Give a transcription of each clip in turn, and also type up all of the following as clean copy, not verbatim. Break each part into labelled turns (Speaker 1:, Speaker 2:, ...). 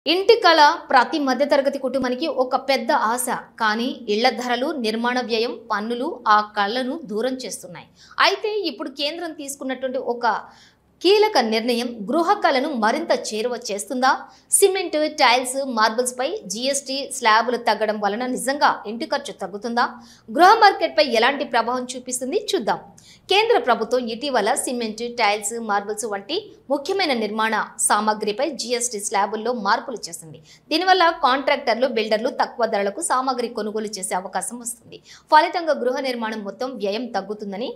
Speaker 1: ఇంటి కళ ప్రతి మధ్యతరగతి కుటుంబానికి ఒక పెద్ద ఆశ. కానీ ఇళ్ల ధరలు, నిర్మాణ వ్యయం, పన్నులు ఆ కళను దూరం చేస్తున్నాయి. అయితే ఇప్పుడు కేంద్రం తీసుకున్నటువంటి ఒక కీలక నిర్ణయం గృహ కళను మరింత చేరువ చేస్తుందా? సిమెంట్, టైల్స్, మార్బుల్స్ పై జీఎస్టీ స్లాబులు తగ్గడం వలన నిజంగా ఇంటి ఖర్చు తగ్గుతుందా? గృహ మార్కెట్ పై ఎలాంటి ప్రభావం చూపిస్తుంది చూద్దాం. కేంద్ర ప్రభుత్వం ఇటీవల సిమెంట్, టైల్స్, మార్బుల్స్ వంటి ముఖ్యమైన నిర్మాణ సామాగ్రిపై జీఎస్టీ స్లాబుల్లో మార్పులు చేసింది. దీనివల్ల కాంట్రాక్టర్లు, బిల్డర్లు తక్కువ ధరలకు సామాగ్రి కొనుగోలు చేసే అవకాశం వస్తుంది. ఫలితంగా గృహ నిర్మాణం మొత్తం వ్యయం తగ్గుతుందని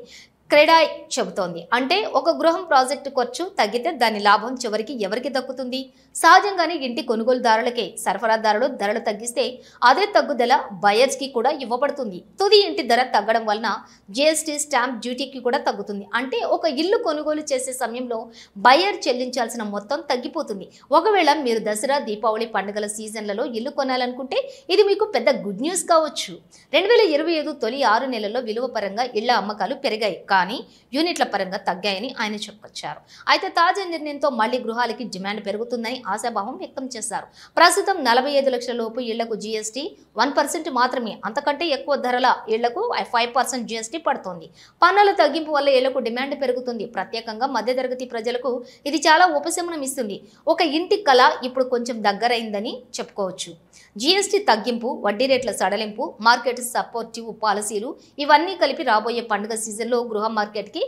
Speaker 1: క్రెడాయ్ చెబుతోంది. అంటే ఒక గృహం ప్రాజెక్టు ఖర్చు తగ్గితే దాని లాభం చివరికి ఎవరికి దక్కుతుంది? సహజంగానే ఇంటి కొనుగోలుదారులకే. సరఫరాదారులు ధరలు తగ్గిస్తే అదే తగ్గుదల బయర్స్ కి కూడా ఇవ్వబడుతుంది. తుది ఇంటి ధర తగ్గడం వలన జీఎస్టీ స్టాంప్ డ్యూటీకి కూడా తగ్గుతుంది. అంటే ఒక ఇల్లు కొనుగోలు చేసే సమయంలో బయర్ చెల్లించాల్సిన మొత్తం తగ్గిపోతుంది. ఒకవేళ మీరు దసరా, దీపావళి పండుగల సీజన్లలో ఇల్లు కొనాలనుకుంటే ఇది మీకు పెద్ద గుడ్ న్యూస్ కావచ్చు. 2025 తొలి 6 నెలల్లో విలువ పరంగా ఇళ్ల అమ్మకాలు పెరిగాయి, కానీ యూనిట్ల పరంగా తగ్గాయని ఆయన చెప్పుకొచ్చారు. అయితే తాజా నిర్ణయంతో మళ్లీ గృహాలకి డిమాండ్ పెరుగుతుందని ఆశాభావం వ్యక్తం చేశారు. ప్రస్తుతం 45 లక్షల లోపు ఇళ్లకు జీఎస్టీ 1% మాత్రమే. అంతకంటే ఎక్కువ ధరల ఇళ్లకు 5% జీఎస్టీ పడుతోంది. పన్నుల తగ్గింపు వల్ల ఇళ్లకు డిమాండ్ పెరుగుతుంది. ప్రత్యేకంగా మధ్యతరగతి ప్రజలకు ఇది చాలా ఉపశమనం ఇస్తుంది. ఒక ఇంటి కళ ఇప్పుడు కొంచెం దగ్గరైందని చెప్పుకోవచ్చు. జీఎస్టీ తగ్గింపు, వడ్డీ రేట్ల సడలింపు, మార్కెట్ సపోర్టివ్ పాలసీలు ఇవన్నీ కలిపి రాబోయే పండుగ సీజన్లో గృహ మార్కెట్కి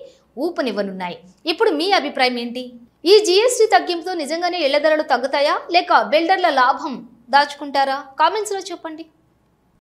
Speaker 1: ఊపునివ్వనున్నాయి. ఇప్పుడు మీ అభిప్రాయం ఏంటి? ఈ జీఎస్టీ తగ్గింపుతో నిజంగానే ఇళ్ల ధరలు తగ్గుతాయా, లేక బిల్డర్ల లాభం దాచుకుంటారా? కామెంట్స్లో చెప్పండి.